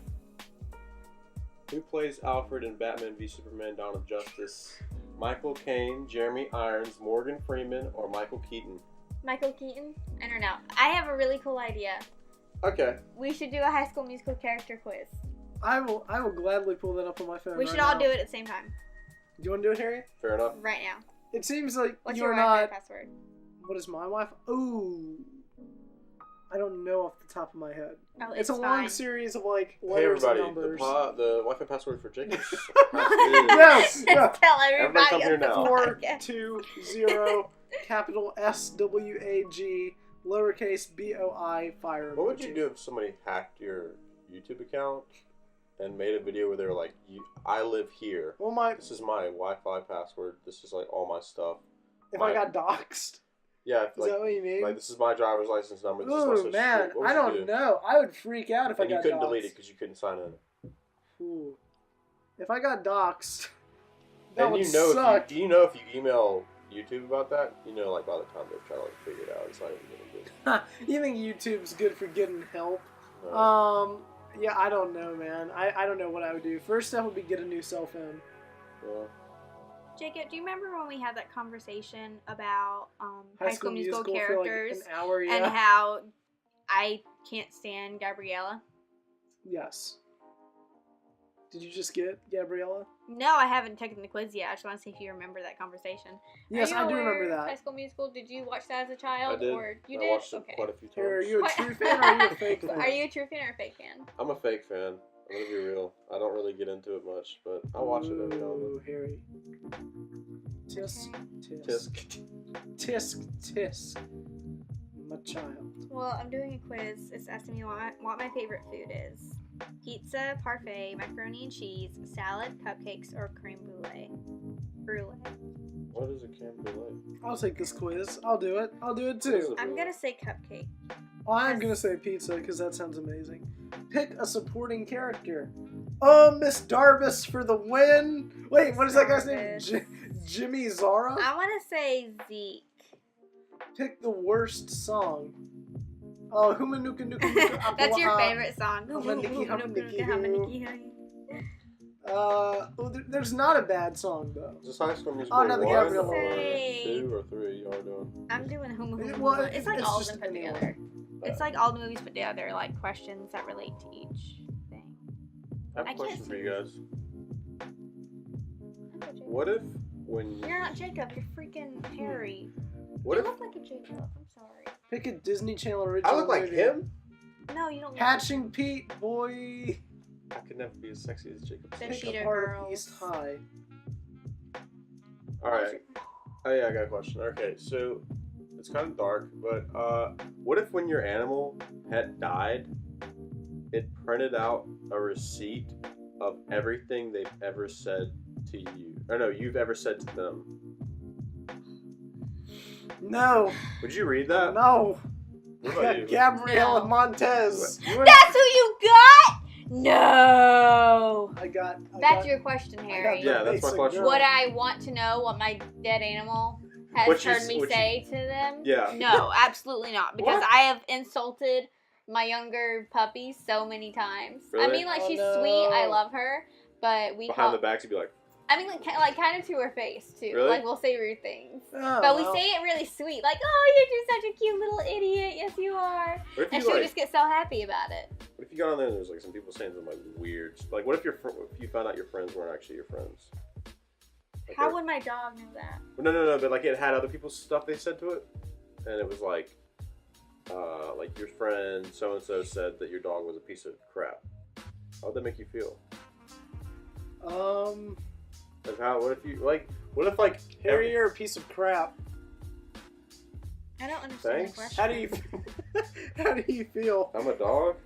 Who plays Alfred in Batman v Superman: Dawn of Justice? Michael Caine, Jeremy Irons, Morgan Freeman, or Michael Keaton? Michael Keaton? I don't know. I have a really cool idea. Okay. We should do a High School Musical character quiz. I will gladly pull that up on my phone. We should all do it at the same time. Do you want to do it, Harry? Fair enough. Right now. It seems like What's you're your Wi-Fi not. password? What is my Wi-Fi? Ooh. I don't know off the top of my head. Oh, It's a long fine. series of like Hey letters everybody, and numbers. the Wi-Fi password for Jacob. Yes, yeah. Tell Everybody come everybody. here now. 420 capital SWAG lowercase BOI fire. What would you emoji. do if somebody hacked your YouTube account and made a video where they were like, I live here. Well, This is my Wi-Fi password. This is like all my stuff. if I got doxxed, Yeah, is like, that what you mean? this is my driver's license number. This is my Ooh social man, security. What would I you don't do? know. I would freak out if And I you got couldn't doxxed. delete it because you couldn't sign in. Ooh. If I got doxxed, that And would you know, suck. do you know if you email YouTube about that, you know, like by the time they're trying to like figure it out, it's not even gonna be. You think YouTube's good for getting help? No. Yeah, I don't know, man. I don't know what I would do. First step would be get a new cell phone. Yeah. Jacob, do you remember when we had that conversation about High School Musical for like characters an hour, yeah. and how I can't stand Gabriella? Yes. Did you just get Gabriella? No, I haven't taken the quiz yet. I just want to see if you remember that conversation. Yes, Are you I do aware remember of High that. School Musical? Did you watch that as a I child? did. Or you I did? watched it Okay. quite a few times. Are you a What? true fan or are you a fake fan? Are you a true fan or a fake fan? I'm a fake fan. I'm gonna be real. I don't really get into it much, but I watch it every now and then. Ooh, Harry. Tisk, tisk. Tisk. Tisk, tisk. My child. Well, I'm doing a quiz. It's asking me what my favorite food is. Pizza, parfait, macaroni and cheese, salad, cupcakes, or creme brulee. Brulee. What is a creme brulee? I'll take this quiz. I'll do it. I'll do it too. I'm gonna say cupcake. I'm gonna say pizza because that sounds amazing. Pick a supporting character. Miss Darvis for the win. Wait, what is that guy's name? Darvis. Jimmy Zara? I want to say Zeke. Pick the worst song. Oh, Huma Nuka Nuka Nuka. That's your favorite song. There's not a bad song though. Is this High School Musical Oh, no, the 1 Gabriella or one. 2 or 3 y'all doing? I'm doing Huma Huma. Well, Huma. It's like it's all of just them put anyone. together. It's like all the movies put together, like questions that relate to each thing. I have I a can't question for see. you guys. What if when You're not Jacob, you're freaking Harry. what you if look like a Jacob. I'm sorry. Pick a Disney Channel original. I look like movie. him? No, you don't look Hatching Pete, boy. I could never be as sexy as Jacob. The Pick Cheetah a part of Girls. East High. Alright. Oh yeah, I got a question. Okay, so it's kind of dark, but what if when your animal pet died, it printed out a receipt of everything they've ever said to you? Or no, you've ever said to them. No, Would you read that? no. What I about got you? Gabriella No. Montez. That's who you got? No. I got. That's your question, Harry. the Yeah, that's my basic question. girl. Would I want to know what my dead animal has heard me say to them. Yeah. No, absolutely not. Because What? I have insulted my younger puppy so many times. Really? I mean, like, Oh, she's no. sweet. I love her. But we Behind the back to be like, I mean, like kind of to her face, too. Really? Like, we'll say rude things. Oh, But we well. say it really sweet. Like, oh, you're just such a cute little idiot. Yes, you are. what if And you she would like, just get so happy about it. what if you got on there and there's like some people saying some like weird, like what if if you found out your friends weren't actually your friends? Like, How would my dog know that? No, but like it had other people's stuff they said to it, and it was like your friend so and so said that your dog was a piece of crap. How would that make you feel? Like what if you like? What if like Harry, you're a piece of crap. I don't understand Thanks. the question. How do you how do you feel? I'm a dog?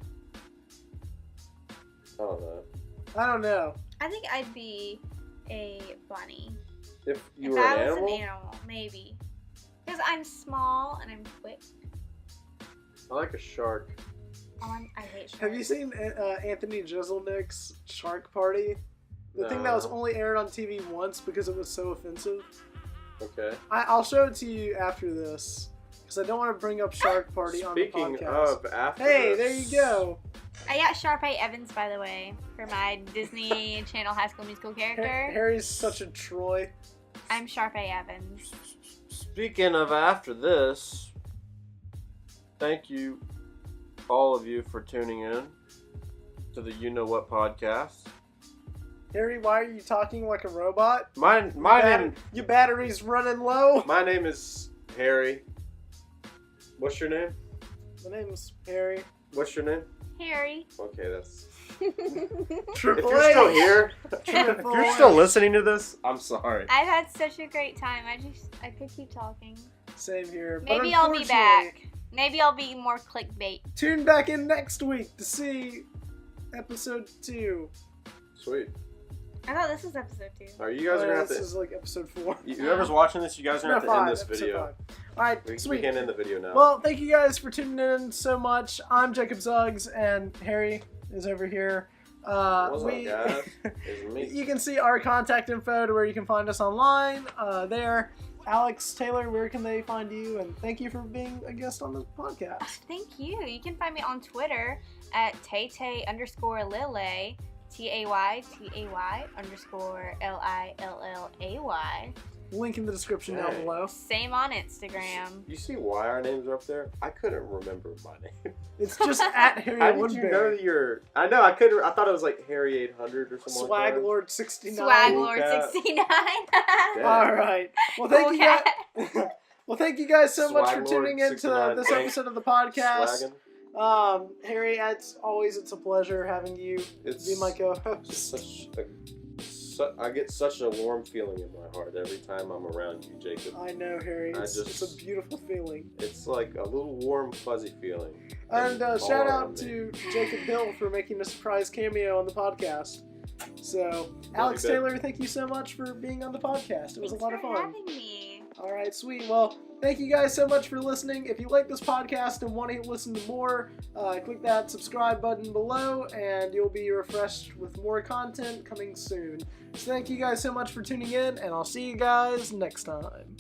I don't know. I don't know. I think I'd be a bunny. If you If were I an was animal, an animal, maybe. Because I'm small and I'm quick. I like a shark. I hate sharks. Have you seen Anthony Jeselnik's Shark Party? The thing that was No. only aired on TV once because it was so offensive. Okay. I'll show it to you after this because I don't want to bring up Shark Party on the Speaking podcast. of after Hey, this, there you go. I got Sharpay Evans, by the way, for my Disney Channel High School Musical character. Harry's such a Troy. I'm Sharpay Evans. Speaking of after this, thank you, all of you, for tuning in to the You Know What podcast. Harry, why are you talking like a robot? My name Your battery's running low. my name is Harry. What's your name? My name's Harry. What's your name? Harry. Okay, that's. Triple If you're still A. here, if you're still listening to this, I'm sorry. I've had such a great time. I could keep talking. Same here. But Maybe I'll be unfortunately, back. Maybe I'll be more clickbait. Tune back in next week to see episode 2. Sweet. I thought this was episode 2. All right, you guys are gonna have This to. is like episode 4. Whoever's watching this, you guys are gonna have to end this episode video. 5. Alright, We sweet. can end the video now. Well, thank you guys for tuning in so much. I'm Jacob Zuggs, and Harry is over here. What's up, guys? It's me. You can see our contact info to where you can find us online. There. Alex Taylor, where can they find you? And thank you for being a guest on the podcast. Thank you. You can find me on Twitter at Tay_Lilly. TAY_LILLAY. Link in the description down Dang. below. Same on Instagram. You see why our names are up there? I couldn't remember my name. It's just at Harry How did you know Woodbury. that you're? I know. I couldn't. I thought it was like Harry 800 or something. Swag like Lord 69. Swag Cool Lord cat. 69. Yeah. All right. Well, thank Cool you cat. guys. Well, thank you guys so much Swag for tuning Lord in to 69, this thanks. episode of the podcast. Swaggin'. Harry, as always, it's a pleasure having you It's be my co-host. I get such a warm feeling in my heart every time I'm around you, Jacob. I know, Harry. It's just- a beautiful feeling. It's like a little warm, fuzzy feeling. And all shout out around me. to Jacob Hill for making a surprise cameo on the podcast. So, Alex you, babe. Taylor, thank you so much for being on the podcast. It was Thanks a lot of for fun. having me. All right, sweet. Well, thank you guys so much for listening. If you like this podcast and want to listen to more, click that subscribe button below, and you'll be refreshed with more content coming soon. So thank you guys so much for tuning in, and I'll see you guys next time.